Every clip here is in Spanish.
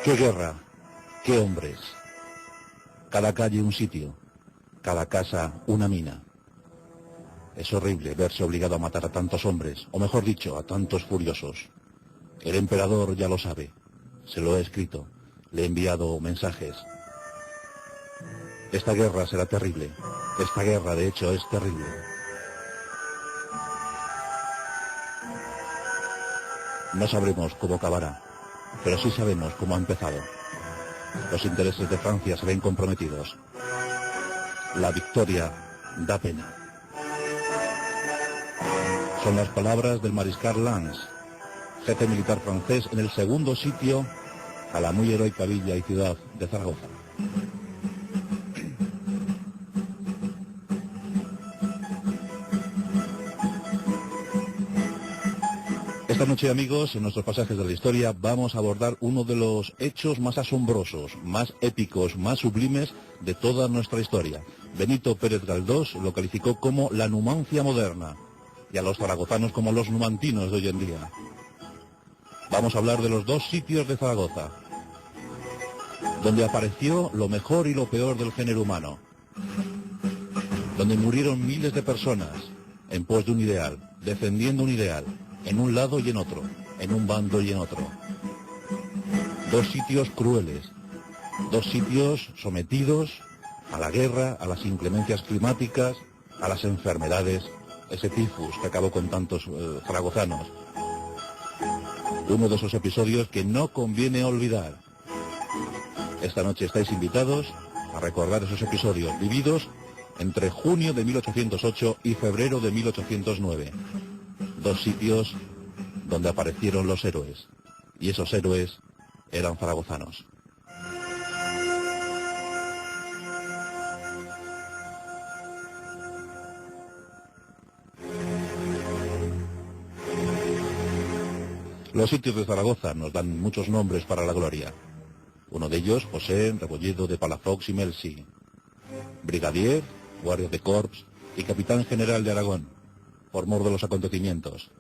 ¡Qué guerra! ¡Qué hombres! Cada calle un sitio, cada casa una mina. Es horrible verse obligado a matar a tantos hombres, o mejor dicho, a tantos furiosos. El emperador ya lo sabe, se lo he escrito, le he enviado mensajes. Esta guerra será terrible, esta guerra de hecho es terrible. No sabremos cómo acabará, pero sí sabemos cómo ha empezado. Los intereses de Francia se ven comprometidos. La victoria da pena. Son las palabras del mariscal Lannes, jefe militar francés en el segundo sitio a la muy heroica villa y ciudad de Zaragoza. Esta noche, amigos, en nuestros pasajes de la historia vamos a abordar uno de los hechos más asombrosos, más épicos, más sublimes de toda nuestra historia. Benito Pérez Galdós lo calificó como la Numancia moderna, y a los zaragozanos como los numantinos de hoy en día. Vamos a hablar de los dos sitios de Zaragoza, donde apareció lo mejor y lo peor del género humano, donde murieron miles de personas en pos de un ideal, defendiendo un ideal, en un lado y en otro, en un bando y en otro. Dos sitios crueles, dos sitios sometidos a la guerra, a las inclemencias climáticas, a las enfermedades, ese tifus que acabó con tantos zaragozanos. Uno de esos episodios que no conviene olvidar. Esta noche estáis invitados a recordar esos episodios vividos entre junio de 1808 y febrero de 1809. Dos sitios donde aparecieron los héroes, y esos héroes eran zaragozanos. Los sitios de Zaragoza nos dan muchos nombres para la gloria. Uno de ellos, José Rebolledo de Palafox y Melzi, brigadier, guardia de corps y capitán general de Aragón, por mor de los acontecimientos.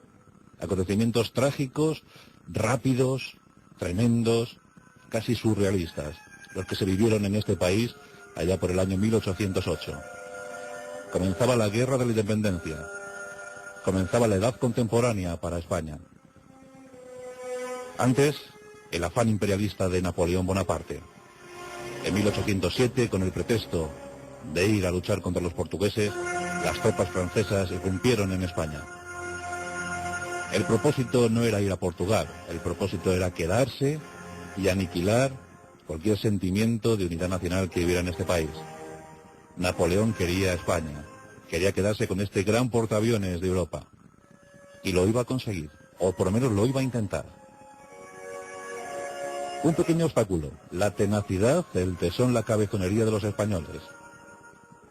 Acontecimientos trágicos, rápidos, tremendos, casi surrealistas, los que se vivieron en este país allá por el año 1808. Comenzaba la guerra de la independencia, comenzaba la edad contemporánea para España. Antes, el afán imperialista de Napoleón Bonaparte. En 1807, con el pretexto de ir a luchar contra los portugueses, las tropas francesas irrumpieron en España. El propósito no era ir a Portugal, el propósito era quedarse y aniquilar cualquier sentimiento de unidad nacional que hubiera en este país. Napoleón quería España, quería quedarse con este gran portaaviones de Europa. Y lo iba a conseguir, o por lo menos lo iba a intentar. Un pequeño obstáculo, la tenacidad, el tesón, la cabezonería de los españoles.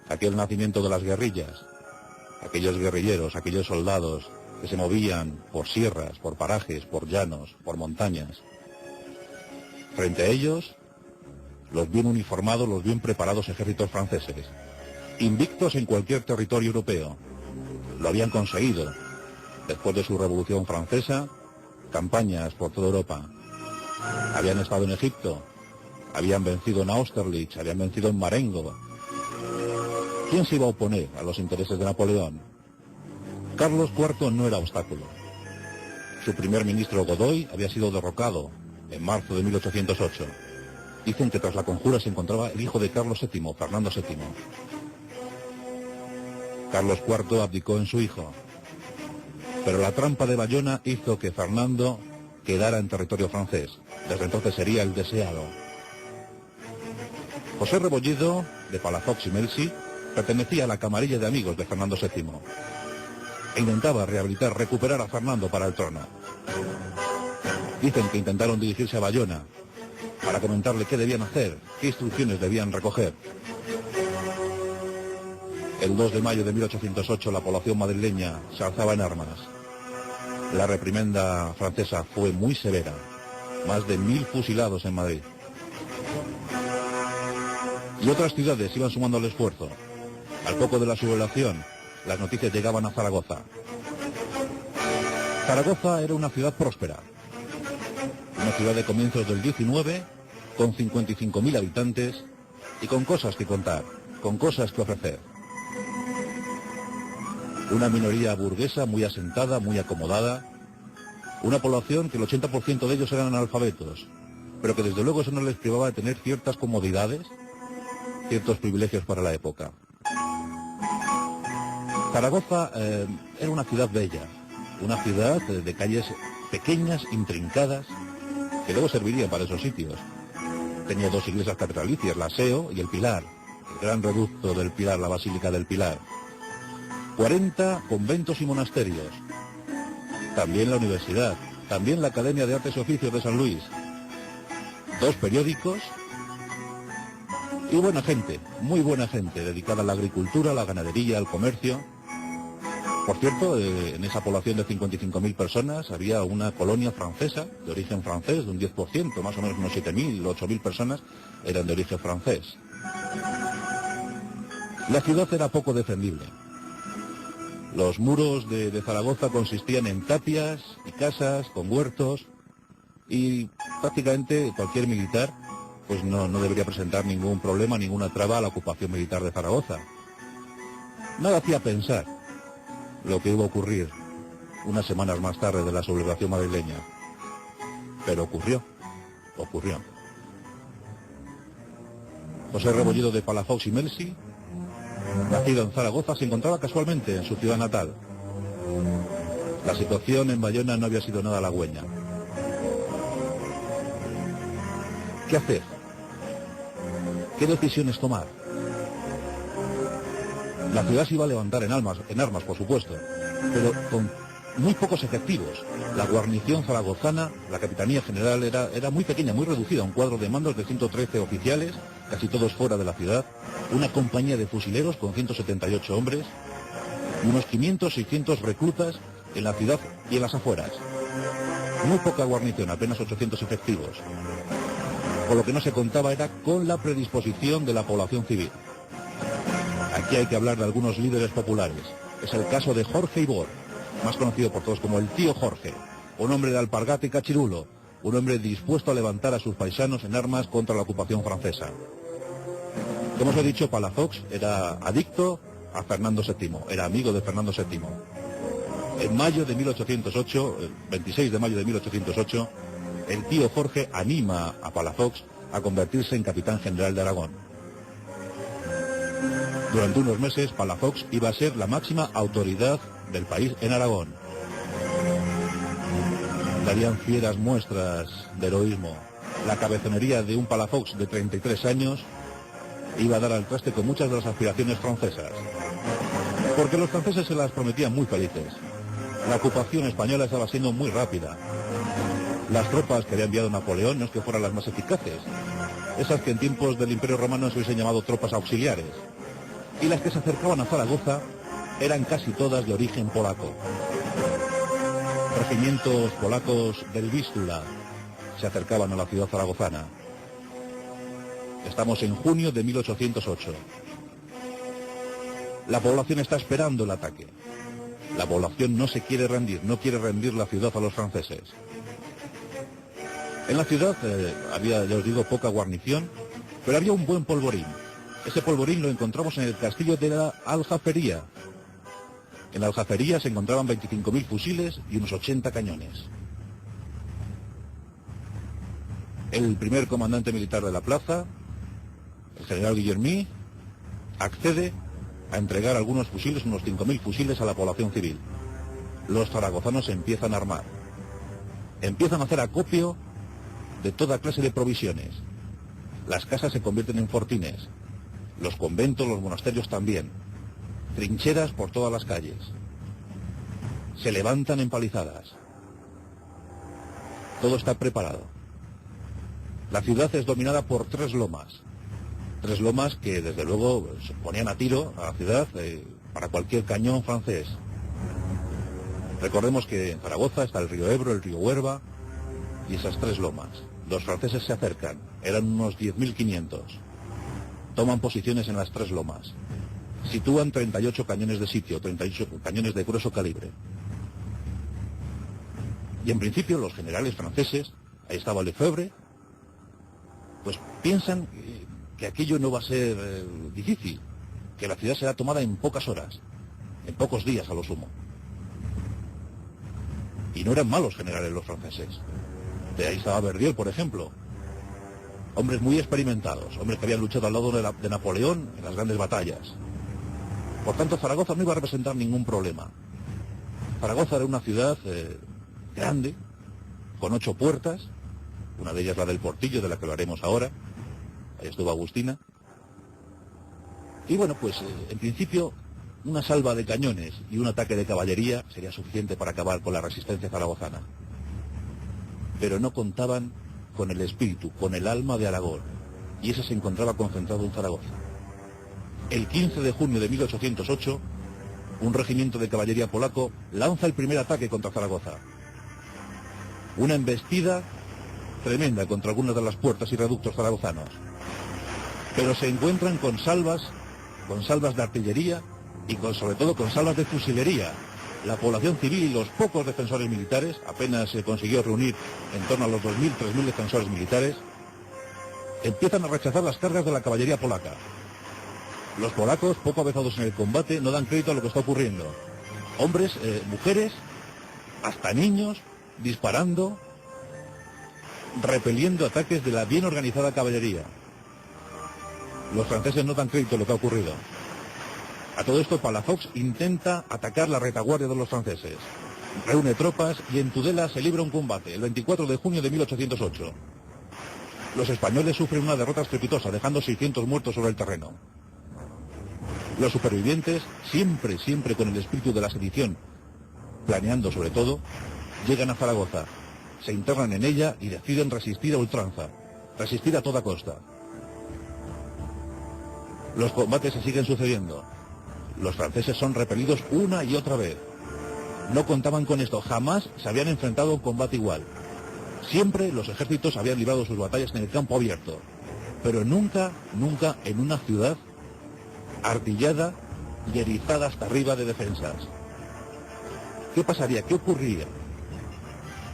Aquel nacimiento de las guerrillas, aquellos guerrilleros, aquellos soldados que se movían por sierras, por parajes, por llanos, por montañas. Frente a ellos, los bien uniformados, los bien preparados ejércitos franceses, invictos en cualquier territorio europeo. Lo habían conseguido. Después de su Revolución Francesa, campañas por toda Europa. Habían estado en Egipto, habían vencido en Austerlitz, habían vencido en Marengo. ¿Quién se iba a oponer a los intereses de Napoleón? Carlos IV no era obstáculo. Su primer ministro Godoy había sido derrocado en marzo de 1808. Dicen que tras la conjura se encontraba el hijo de Carlos VII, Fernando VII. Carlos IV abdicó en su hijo, pero la trampa de Bayona hizo que Fernando quedara en territorio francés. Desde entonces sería el deseado. José Rebolledo, de Palafox y Melzi, pertenecía a la camarilla de amigos de Fernando VII e intentaba rehabilitar, recuperar a Fernando para el trono. Dicen que intentaron dirigirse a Bayona para comentarle qué debían hacer, qué instrucciones debían recoger. El 2 de mayo de 1808 la población madrileña se alzaba en armas. La reprimenda francesa fue muy severa. Más de 1000 fusilados en Madrid. Y otras ciudades iban sumando al esfuerzo. Al poco de la sublevación, las noticias llegaban a Zaragoza. Zaragoza era una ciudad próspera. Una ciudad de comienzos del 19, con 55.000 habitantes y con cosas que contar, con cosas que ofrecer. Una minoría burguesa muy asentada, muy acomodada, una población que el 80% de ellos eran analfabetos, pero que desde luego eso no les privaba de tener ciertas comodidades, ciertos privilegios para la época. Zaragoza era una ciudad bella, una ciudad de calles pequeñas, intrincadas, que luego servirían para esos sitios. Tenía dos iglesias catedralicias, la Seo y el Pilar, el gran reducto del Pilar, la Basílica del Pilar. 40 conventos y monasterios. También la universidad, también la Academia de Artes y Oficios de San Luis. 2 periódicos y buena gente, muy buena gente, dedicada a la agricultura, a la ganadería, al comercio. Por cierto, en esa población de 55.000 personas había una colonia francesa, de origen francés, de un 10%, más o menos unos 7.000, 8.000 personas eran de origen francés. La ciudad era poco defendible. Los muros de Zaragoza consistían en tapias y casas con huertos y prácticamente cualquier militar pues no debería presentar ningún problema, ninguna traba a la ocupación militar de Zaragoza. Nada hacía pensar lo que iba a ocurrir unas semanas más tarde de la sublevación madrileña. Pero ocurrió. José Rebolledo de Palafox y Melsi, nacido en Zaragoza, se encontraba casualmente en su ciudad natal. La situación en Bayona no había sido nada halagüeña. ¿Qué hacer? ¿Qué decisiones tomar? La ciudad se iba a levantar en armas, por supuesto, pero con muy pocos efectivos. La guarnición zaragozana, la capitanía general, era muy pequeña, muy reducida, un cuadro de mandos de 113 oficiales, casi todos fuera de la ciudad, una compañía de fusileros con 178 hombres, y unos 500, 600 reclutas en la ciudad y en las afueras. Muy poca guarnición, apenas 800 efectivos. Con lo que no se contaba era con la predisposición de la población civil. Aquí hay que hablar de algunos líderes populares. Es el caso de Jorge Ibor, más conocido por todos como el tío Jorge, un hombre de alpargata y cachirulo, un hombre dispuesto a levantar a sus paisanos en armas contra la ocupación francesa. Como os he dicho, Palafox era adicto a Fernando VII, era amigo de Fernando VII. En mayo de 1808, el 26 de mayo de 1808, el tío Jorge anima a Palafox a convertirse en capitán general de Aragón. Durante unos meses, Palafox iba a ser la máxima autoridad del país en Aragón. Darían fieras muestras de heroísmo. La cabezonería de un Palafox de 33 años iba a dar al traste con muchas de las aspiraciones francesas. Porque los franceses se las prometían muy felices. La ocupación española estaba siendo muy rápida. Las tropas que había enviado Napoleón no es que fueran las más eficaces. Esas que en tiempos del Imperio Romano se hubiesen llamado tropas auxiliares. Y las que se acercaban a Zaragoza eran casi todas de origen polaco. Regimientos polacos del Vístula se acercaban a la ciudad zaragozana. Estamos en junio de 1808. La población está esperando el ataque. La población no se quiere rendir, no quiere rendir la ciudad a los franceses. En la ciudad había, ya os digo, poca guarnición, pero había un buen polvorín. Ese polvorín lo encontramos en el castillo de la Aljafería. En la Aljafería se encontraban 25.000 fusiles y unos 80 cañones. El primer comandante militar de la plaza, el general Guillermí, accede a entregar algunos fusiles, unos 5.000 fusiles a la población civil. Los zaragozanos se empiezan a armar. Empiezan a hacer acopio de toda clase de provisiones. Las casas se convierten en fortines. Los conventos, los monasterios también. Trincheras por todas las calles. Se levantan empalizadas. Todo está preparado. La ciudad es dominada por 3 lomas. 3 lomas que desde luego se ponían a tiro a la ciudad para cualquier cañón francés. Recordemos que en Zaragoza está el río Ebro, el río Huerva y esas 3 lomas. Los franceses se acercan, eran unos 10.500. Toman posiciones en las 3 lomas. Sitúan 38 cañones de sitio, 38 cañones de grueso calibre. Y en principio los generales franceses, ahí estaba Lefebvre, pues piensan que aquello no va a ser difícil, que la ciudad será tomada en pocas horas, en pocos días a lo sumo. Y no eran malos generales los franceses. De ahí estaba Verdier, por ejemplo. Hombres muy experimentados, hombres que habían luchado al lado de Napoleón en las grandes batallas. Por tanto, Zaragoza no iba a representar ningún problema. Zaragoza era una ciudad grande, con 8 puertas, una de ellas la del Portillo, de la que hablaremos ahora. Ahí estuvo Agustina. Y bueno, pues en principio una salva de cañones y un ataque de caballería sería suficiente para acabar con la resistencia zaragozana. Pero no contaban con el espíritu, con el alma de Aragón, y ese se encontraba concentrado en Zaragoza. El 15 de junio de 1808, un regimiento de caballería polaco lanza el primer ataque contra Zaragoza. Una embestida tremenda contra algunas de las puertas y reductos zaragozanos. Pero se encuentran con salvas de artillería y sobre todo con salvas de fusilería. La población civil y los pocos defensores militares, apenas se consiguió reunir en torno a los 2.000, 3.000 defensores militares, empiezan a rechazar las cargas de la caballería polaca. Los polacos, poco avezados en el combate, no dan crédito a lo que está ocurriendo. Hombres, mujeres, hasta niños, disparando, repeliendo ataques de la bien organizada caballería. Los franceses no dan crédito a lo que ha ocurrido. A todo esto, Palafox intenta atacar la retaguardia de los franceses. Reúne tropas y en Tudela se libra un combate, el 24 de junio de 1808. Los españoles sufren una derrota estrepitosa, dejando 600 muertos sobre el terreno. Los supervivientes, siempre con el espíritu de la sedición, planeando sobre todo, llegan a Zaragoza, se internan en ella y deciden resistir a ultranza, resistir a toda costa. Los combates se siguen sucediendo. Los franceses son repelidos una y otra vez. No contaban con esto, jamás se habían enfrentado a un combate igual. Siempre los ejércitos habían librado sus batallas en el campo abierto, pero nunca en una ciudad artillada y erizada hasta arriba de defensas. ¿Qué pasaría? ¿Qué ocurriría?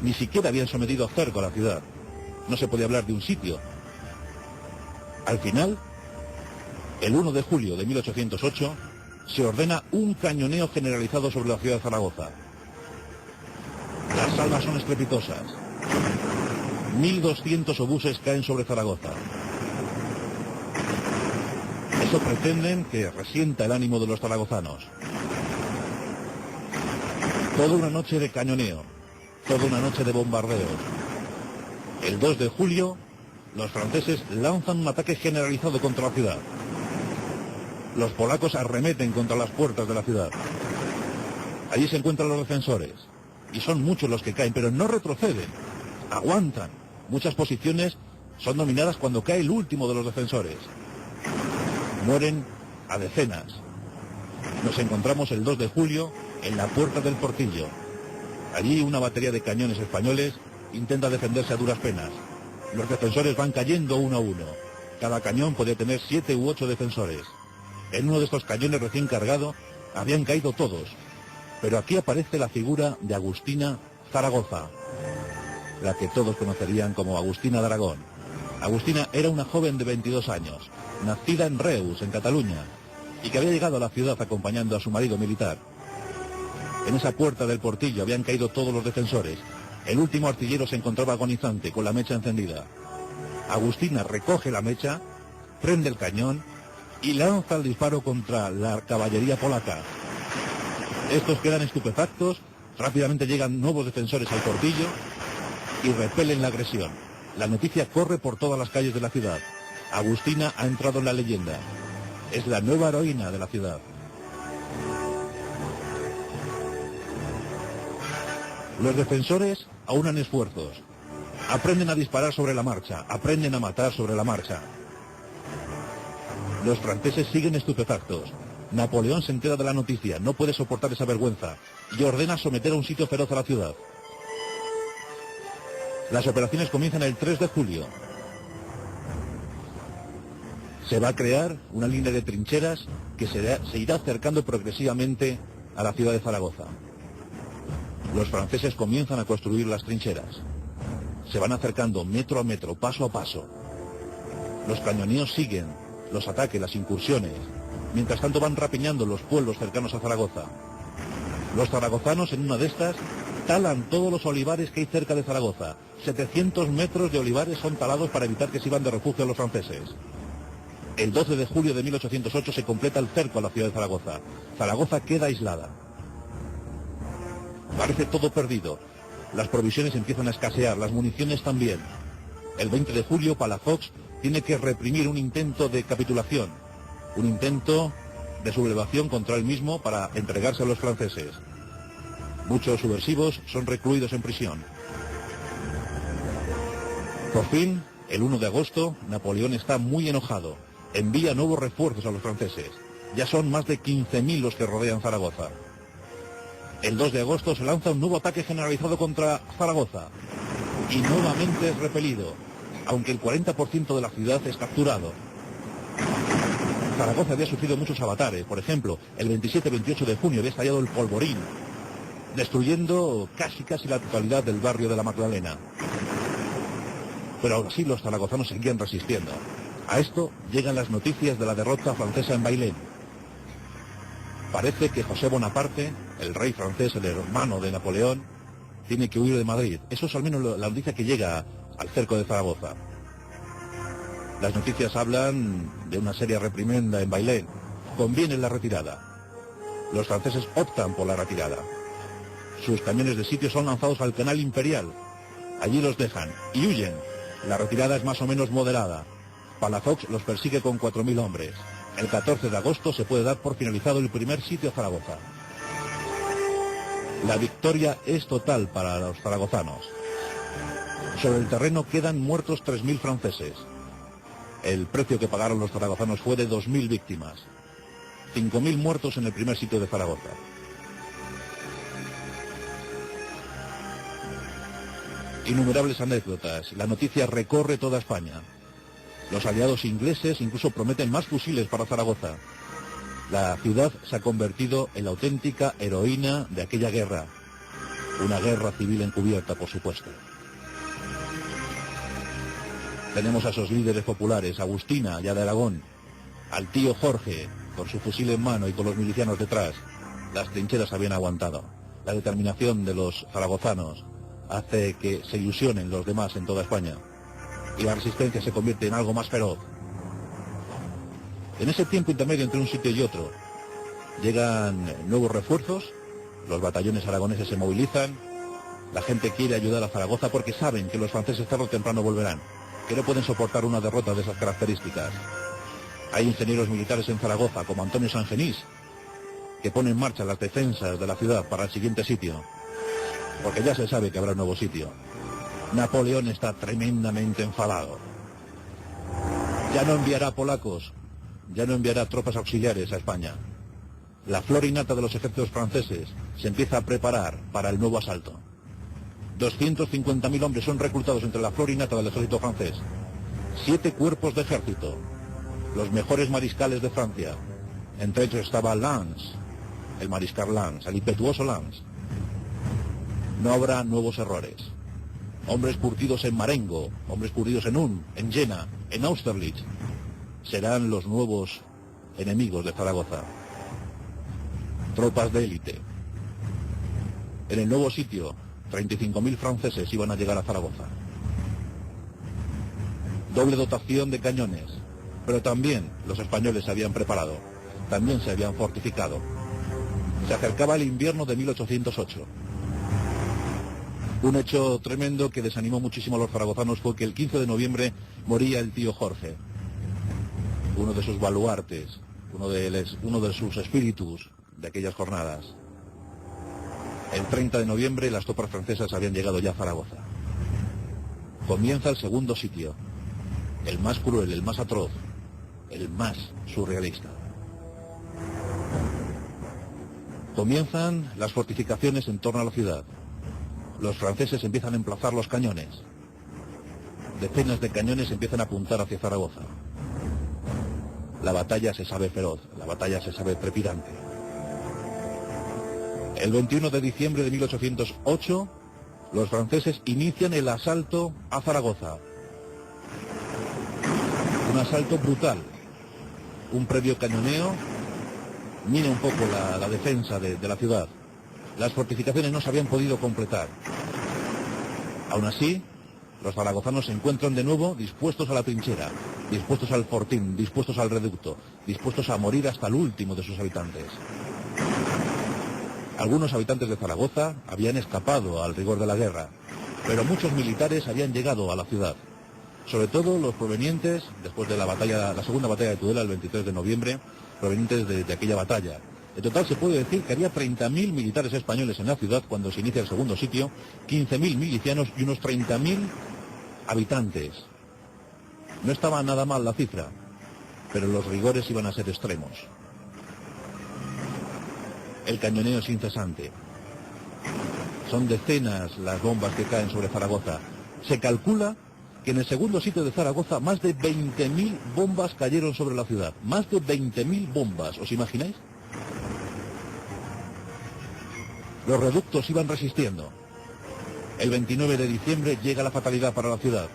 Ni siquiera habían sometido a cerco a la ciudad. No se podía hablar de un sitio. Al final, el 1 de julio de 1808, se ordena un cañoneo generalizado sobre la ciudad de Zaragoza. Las salvas son estrepitosas. 1.200 obuses caen sobre Zaragoza. Eso pretenden que resienta el ánimo de los zaragozanos. Toda una noche de cañoneo, toda una noche de bombardeos. El 2 de julio, los franceses lanzan un ataque generalizado contra la ciudad. Los polacos arremeten contra las puertas de la ciudad. Allí se encuentran los defensores, y son muchos los que caen, pero no retroceden, aguantan. Muchas posiciones son dominadas cuando cae el último de los defensores. Mueren a decenas. Nos encontramos el 2 de julio en la puerta del Portillo. Allí una batería de cañones españoles intenta defenderse a duras penas. Los defensores van cayendo uno a uno. Cada cañón podía tener 7 u 8 defensores. En uno de estos cañones recién cargado habían caído todos. Pero aquí aparece la figura de Agustina Zaragoza, la que todos conocerían como Agustina de Aragón. Agustina era una joven de 22 años, nacida en Reus, en Cataluña, y que había llegado a la ciudad acompañando a su marido militar. En esa puerta del Portillo habían caído todos los defensores. El último artillero se encontraba agonizante, con la mecha encendida. Agustina recoge la mecha, prende el cañón y lanza el disparo contra la caballería polaca. Estos quedan estupefactos, rápidamente llegan nuevos defensores al Portillo y repelen la agresión. La noticia corre por todas las calles de la ciudad. Agustina ha entrado en la leyenda. Es la nueva heroína de la ciudad. Los defensores aunan esfuerzos. Aprenden a disparar sobre la marcha, aprenden a matar sobre la marcha. Los franceses siguen estupefactos. Napoleón se entera de la noticia, no puede soportar esa vergüenza y ordena someter a un sitio feroz a la ciudad. Las operaciones comienzan el 3 de julio. Se va a crear una línea de trincheras que se irá acercando progresivamente a la ciudad de Zaragoza. Los franceses comienzan a construir las trincheras. Se van acercando metro a metro, paso a paso. Los cañoneos siguen, los ataques, las incursiones. Mientras tanto van rapiñando los pueblos cercanos a Zaragoza. Los zaragozanos en una de estas talan todos los olivares que hay cerca de Zaragoza. 700 metros de olivares son talados para evitar que sirvan de refugio a los franceses. El 12 de julio de 1808 se completa el cerco a la ciudad de Zaragoza. Zaragoza queda aislada. Parece todo perdido. Las provisiones empiezan a escasear, las municiones también. El 20 de julio Palafox tiene que reprimir un intento de capitulación, un intento de sublevación contra él mismo para entregarse a los franceses. Muchos subversivos son recluidos en prisión. Por fin, el 1 de agosto, Napoleón está muy enojado. Envía nuevos refuerzos a los franceses. Ya son más de 15.000 los que rodean Zaragoza. El 2 de agosto se lanza un nuevo ataque generalizado contra Zaragoza. Y nuevamente es repelido, aunque el 40% de la ciudad es capturado. Zaragoza había sufrido muchos avatares. Por ejemplo, el 27-28 de junio había estallado el polvorín, destruyendo casi la totalidad del barrio de la Magdalena. Pero aún así los zaragozanos seguían resistiendo. A esto llegan las noticias de la derrota francesa en Bailén. Parece que José Bonaparte, el rey francés, el hermano de Napoleón, tiene que huir de Madrid. Eso es al menos la noticia que llega al cerco de Zaragoza. Las noticias hablan de una seria reprimenda en Bailén. Conviene la retirada. Los franceses optan por la retirada. Sus cañones de sitio son lanzados al Canal Imperial. Allí los dejan y huyen. La retirada es más o menos moderada. Palafox los persigue con 4.000 hombres. El 14 de agosto se puede dar por finalizado el primer sitio a Zaragoza. La victoria es total para los zaragozanos. Sobre el terreno quedan muertos 3.000 franceses. El precio que pagaron los zaragozanos fue de 2.000 víctimas. 5.000 muertos en el primer sitio de Zaragoza. Innumerables anécdotas. La noticia recorre toda España. Los aliados ingleses incluso prometen más fusiles para Zaragoza. La ciudad se ha convertido en la auténtica heroína de aquella guerra. Una guerra civil encubierta, por supuesto. Tenemos a esos líderes populares, Agustina y a de Aragón, al tío Jorge, con su fusil en mano y con los milicianos detrás. Las trincheras habían aguantado. La determinación de los zaragozanos hace que se ilusionen los demás en toda España. Y la resistencia se convierte en algo más feroz. En ese tiempo intermedio entre un sitio y otro, llegan nuevos refuerzos, los batallones aragoneses se movilizan, la gente quiere ayudar a Zaragoza porque saben que los franceses tarde o temprano volverán, que no pueden soportar una derrota de esas características. Hay ingenieros militares en Zaragoza, como Antonio Sangenís, que pone en marcha las defensas de la ciudad para el siguiente sitio, porque ya se sabe que habrá un nuevo sitio. Napoleón está tremendamente enfadado. Ya no enviará polacos, ya no enviará tropas auxiliares a España. La flor innata de los ejércitos franceses se empieza a preparar para el nuevo asalto. 250.000 hombres son reclutados entre la flor innata del ejército francés. 7 cuerpos de ejército, los mejores mariscales de Francia. Entre ellos estaba Lannes, el mariscal Lannes, el impetuoso Lannes. No habrá nuevos errores. Hombres curtidos en Marengo, hombres curtidos en Ulm, en Jena, en Austerlitz, serán los nuevos enemigos de Zaragoza. Tropas de élite. En el nuevo sitio, 35.000 franceses iban a llegar a Zaragoza. Doble dotación de cañones, pero también los españoles se habían preparado, también se habían fortificado. Se acercaba el invierno de 1808. Un hecho tremendo que desanimó muchísimo a los zaragozanos fue que el 15 de noviembre moría el tío Jorge, uno de sus baluartes, uno de sus espíritus de aquellas jornadas. El 30 de noviembre las tropas francesas habían llegado ya a Zaragoza. Comienza el segundo sitio, el más cruel, el más atroz, el más surrealista. Comienzan las fortificaciones en torno a la ciudad. Los franceses empiezan a emplazar los cañones. Decenas de cañones empiezan a apuntar hacia Zaragoza. La batalla se sabe feroz, la batalla se sabe trepidante. El 21 de diciembre de 1808, los franceses inician el asalto a Zaragoza. Un asalto brutal, un previo cañoneo, mina un poco la defensa de la ciudad. Las fortificaciones no se habían podido completar. Aún así, los zaragozanos se encuentran de nuevo dispuestos a la trinchera, dispuestos al fortín, dispuestos al reducto, dispuestos a morir hasta el último de sus habitantes. Algunos habitantes de Zaragoza habían escapado al rigor de la guerra, pero muchos militares habían llegado a la ciudad. Sobre todo los provenientes, después de la segunda batalla de Tudela el 23 de noviembre, provenientes de aquella batalla. En total se puede decir que había 30.000 militares españoles en la ciudad cuando se inicia el segundo sitio, 15.000 milicianos y unos 30.000 habitantes. No estaba nada mal la cifra, pero los rigores iban a ser extremos. El cañoneo es incesante. Son decenas las bombas que caen sobre Zaragoza. Se calcula que en el segundo sitio de Zaragoza más de 20.000 bombas cayeron sobre la ciudad. Más de 20.000 bombas, ¿os imagináis? Los reductos iban resistiendo. El 29 de diciembre llega la fatalidad para la ciudad.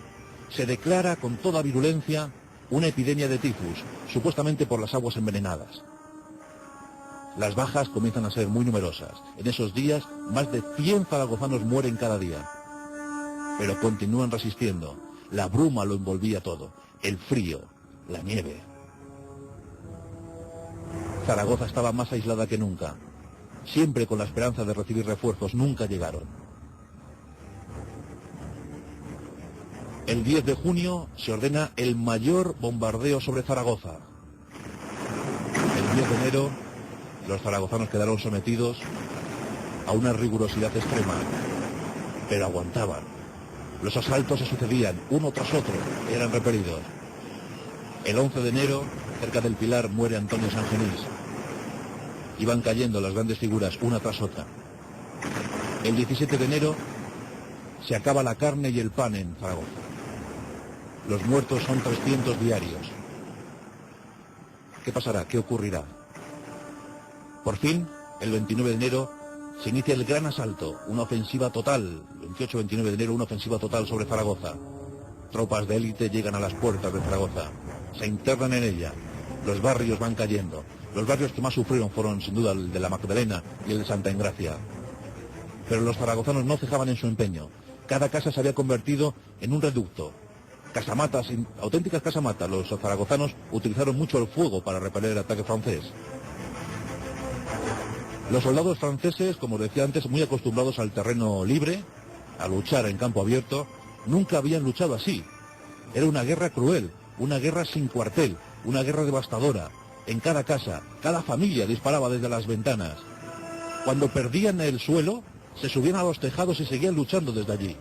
Se declara con toda virulencia una epidemia de tifus, supuestamente por las aguas envenenadas. Las bajas comienzan a ser muy numerosas. En esos días, más de 100 zaragozanos mueren cada día. Pero continúan resistiendo. La bruma lo envolvía todo. El frío, la nieve. Zaragoza estaba más aislada que nunca. Siempre con la esperanza de recibir refuerzos, nunca llegaron. El 10 de junio se ordena el mayor bombardeo sobre Zaragoza. El 10 de enero, los zaragozanos quedaron sometidos a una rigurosidad extrema, pero aguantaban. Los asaltos se sucedían, uno tras otro, eran repelidos. El 11 de enero, cerca del Pilar, muere Antonio Sangenís. Iban cayendo las grandes figuras, una tras otra. El 17 de enero, se acaba la carne y el pan en Zaragoza. Los muertos son 300 diarios. ¿Qué pasará? ¿Qué ocurrirá? Por fin, el 29 de enero, se inicia el gran asalto, una ofensiva total, 28-29 de enero, una ofensiva total sobre Zaragoza. Tropas de élite llegan a las puertas de Zaragoza, se internan en ella, los barrios van cayendo. Los barrios que más sufrieron fueron sin duda el de la Magdalena y el de Santa Engracia. Pero los zaragozanos no cejaban en su empeño. Cada casa se había convertido en un reducto. Casamatas, auténticas casamatas. Los zaragozanos utilizaron mucho el fuego para repeler el ataque francés. Los soldados franceses, como os decía antes, muy acostumbrados al terreno libre, a luchar en campo abierto, nunca habían luchado así. Era una guerra cruel, una guerra sin cuartel, una guerra devastadora. En cada casa, cada familia disparaba desde las ventanas. Cuando perdían el suelo, se subían a los tejados y seguían luchando desde allí.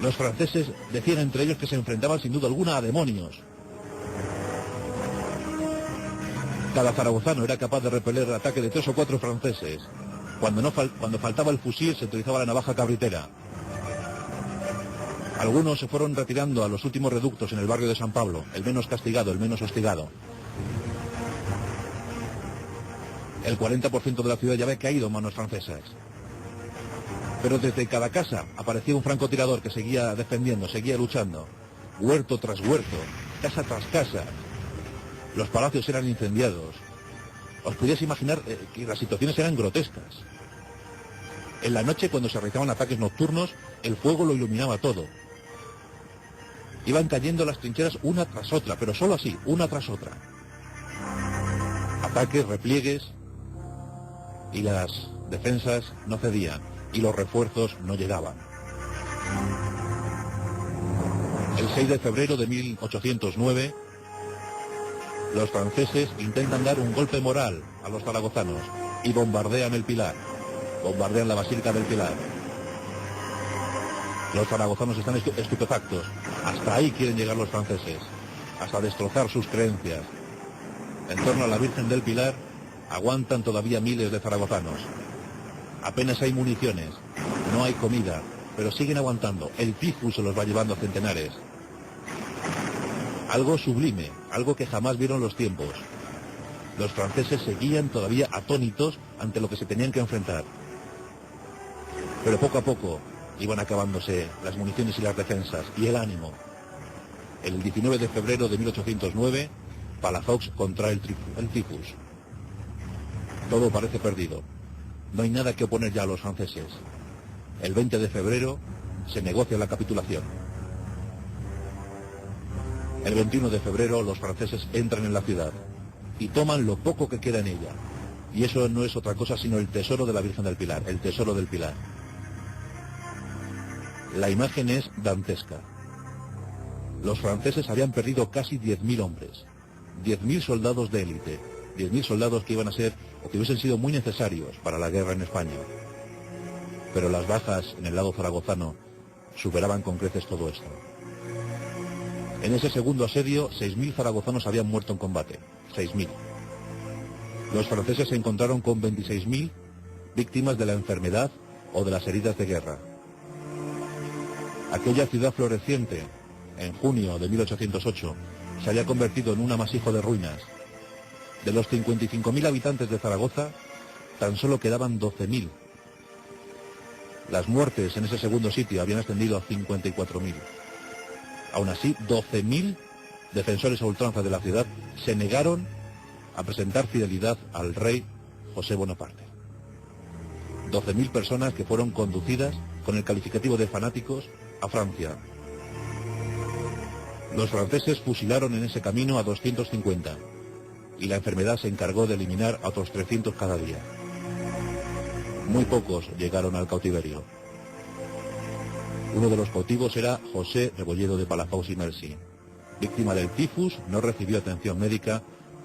Los franceses decían entre ellos que se enfrentaban sin duda alguna a demonios. Cada zaragozano era capaz de repeler el ataque de 3 o 4 franceses. Cuando faltaba el fusil, se utilizaba la navaja cabritera. Algunos se fueron retirando a los últimos reductos en el barrio de San Pablo, el menos castigado, el menos hostigado. El 40% de la ciudad ya había caído en manos francesas. Pero desde cada casa aparecía un francotirador que seguía defendiendo, seguía luchando. Huerto tras huerto, casa tras casa. Los palacios eran incendiados. Os podíais imaginar que las situaciones eran grotescas. En la noche, cuando se realizaban ataques nocturnos, el fuego lo iluminaba todo. Iban cayendo las trincheras una tras otra, pero solo así, una tras otra. Ataques, repliegues, y las defensas no cedían, y los refuerzos no llegaban. El 6 de febrero de 1809, los franceses intentan dar un golpe moral a los zaragozanos y bombardean el Pilar, bombardean la Basílica del Pilar. Los zaragozanos están estupefactos. Hasta ahí quieren llegar los franceses, hasta destrozar sus creencias. En torno a la Virgen del Pilar aguantan todavía miles de zaragozanos. Apenas hay municiones, no hay comida, pero siguen aguantando. El tifus se los va llevando a centenares. Algo sublime, algo que jamás vieron los tiempos. Los franceses seguían todavía atónitos ante lo que se tenían que enfrentar. Pero poco a poco iban acabándose las municiones y las defensas, y el ánimo. El 19 de febrero de 1809, Palafox contrae el tifus. Todo parece perdido. No hay nada que oponer ya a los franceses. El 20 de febrero se negocia la capitulación. El 21 de febrero los franceses entran en la ciudad y toman lo poco que queda en ella. Y eso no es otra cosa sino el tesoro de la Virgen del Pilar, el tesoro del Pilar. La imagen es dantesca. Los franceses habían perdido casi 10.000 hombres, 10.000 soldados de élite, 10.000 soldados que iban a ser o que hubiesen sido muy necesarios para la guerra en España. Pero las bajas en el lado zaragozano superaban con creces todo esto. En ese segundo asedio, 6.000 zaragozanos habían muerto en combate, 6.000. Los franceses se encontraron con 26.000 víctimas de la enfermedad o de las heridas de guerra. Aquella ciudad floreciente, en junio de 1808, se había convertido en un amasijo de ruinas. De los 55.000 habitantes de Zaragoza, tan solo quedaban 12.000. Las muertes en ese segundo sitio habían ascendido a 54.000. Aún así, 12.000 defensores a ultranza de la ciudad se negaron a presentar fidelidad al rey José Bonaparte. 12.000 personas que fueron conducidas con el calificativo de fanáticos a Francia. Los franceses fusilaron en ese camino a 250 y la enfermedad se encargó de eliminar a otros 300 cada día. Muy pocos llegaron al cautiverio. Uno de los cautivos era José Rebolledo de Palafox y Mercy. Víctima del tifus, no recibió atención médica,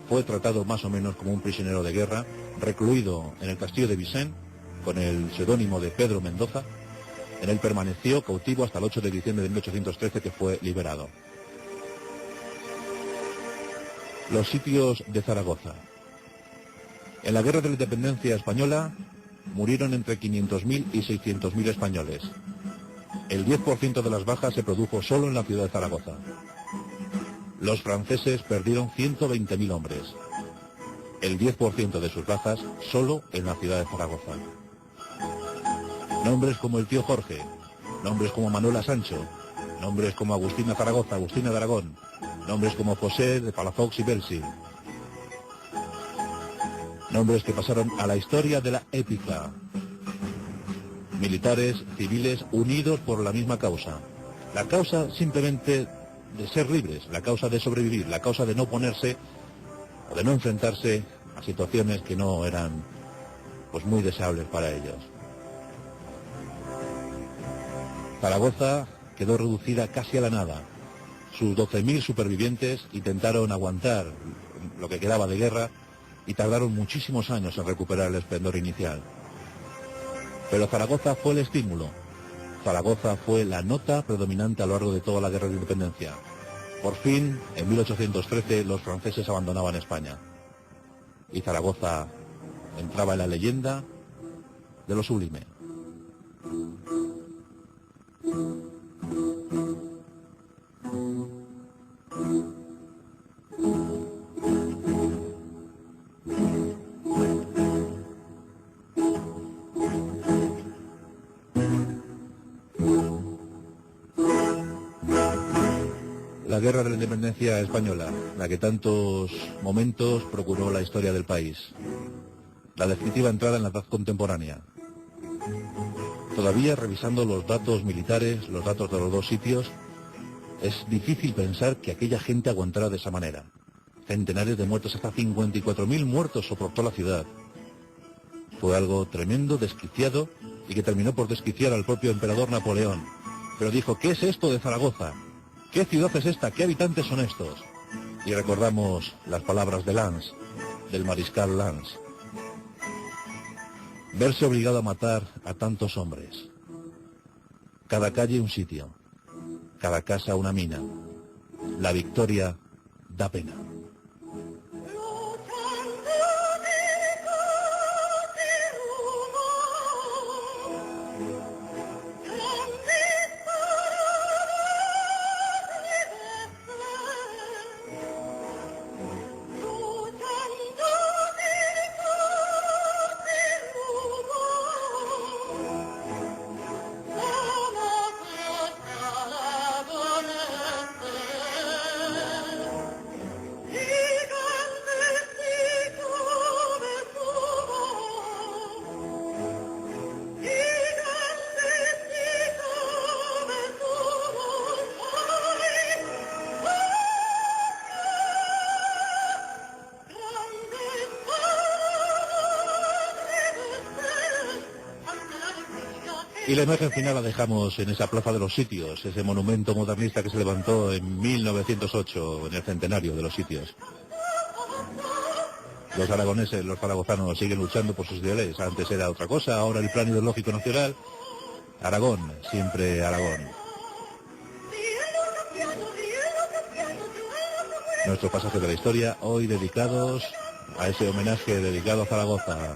fue tratado más o menos como un prisionero de guerra, recluido en el castillo de Vicent con el seudónimo de Pedro Mendoza. En él permaneció cautivo hasta el 8 de diciembre de 1813, que fue liberado. Los sitios de Zaragoza. En la Guerra de la Independencia Española murieron entre 500.000 y 600.000 españoles. El 10% de las bajas se produjo solo en la ciudad de Zaragoza. Los franceses perdieron 120.000 hombres. El 10% de sus bajas solo en la ciudad de Zaragoza. Nombres como el tío Jorge, nombres como Manuela Sancho, nombres como Agustina Zaragoza, Agustina de Aragón, nombres como José de Palafox y Mercy. Nombres que pasaron a la historia de la épica. Militares, civiles, unidos por la misma causa. La causa simplemente de ser libres, la causa de sobrevivir, la causa de no ponerse o de no enfrentarse a situaciones que no eran pues muy deseables para ellos. Zaragoza quedó reducida casi a la nada. Sus 12.000 supervivientes intentaron aguantar lo que quedaba de guerra y tardaron muchísimos años en recuperar el esplendor inicial. Pero Zaragoza fue el estímulo. Zaragoza fue la nota predominante a lo largo de toda la guerra de independencia. Por fin, en 1813, los franceses abandonaban España. Y Zaragoza entraba en la leyenda de lo sublime. La guerra de la independencia española, la que tantos momentos procuró la historia del país. La definitiva entrada en la edad contemporánea. Todavía revisando los datos militares, los datos de los dos sitios, es difícil pensar que aquella gente aguantara de esa manera. Centenares de muertos, hasta 54.000 muertos soportó la ciudad. Fue algo tremendo, desquiciado, y que terminó por desquiciar al propio emperador Napoleón. Pero dijo, ¿qué es esto de Zaragoza? ¿Qué ciudad es esta? ¿Qué habitantes son estos? Y recordamos las palabras de Lannes, del mariscal Lannes. Verse obligado a matar a tantos hombres. Cada calle un sitio, cada casa una mina. La victoria da pena. Y la imagen final la dejamos en esa Plaza de los Sitios, ese monumento modernista que se levantó en 1908, en el centenario de los Sitios. Los aragoneses, los zaragozanos siguen luchando por sus ideales. Antes era otra cosa, ahora el plan ideológico nacional. Aragón, siempre Aragón. Nuestros pasajes de la historia, hoy dedicados a ese homenaje dedicado a Zaragoza.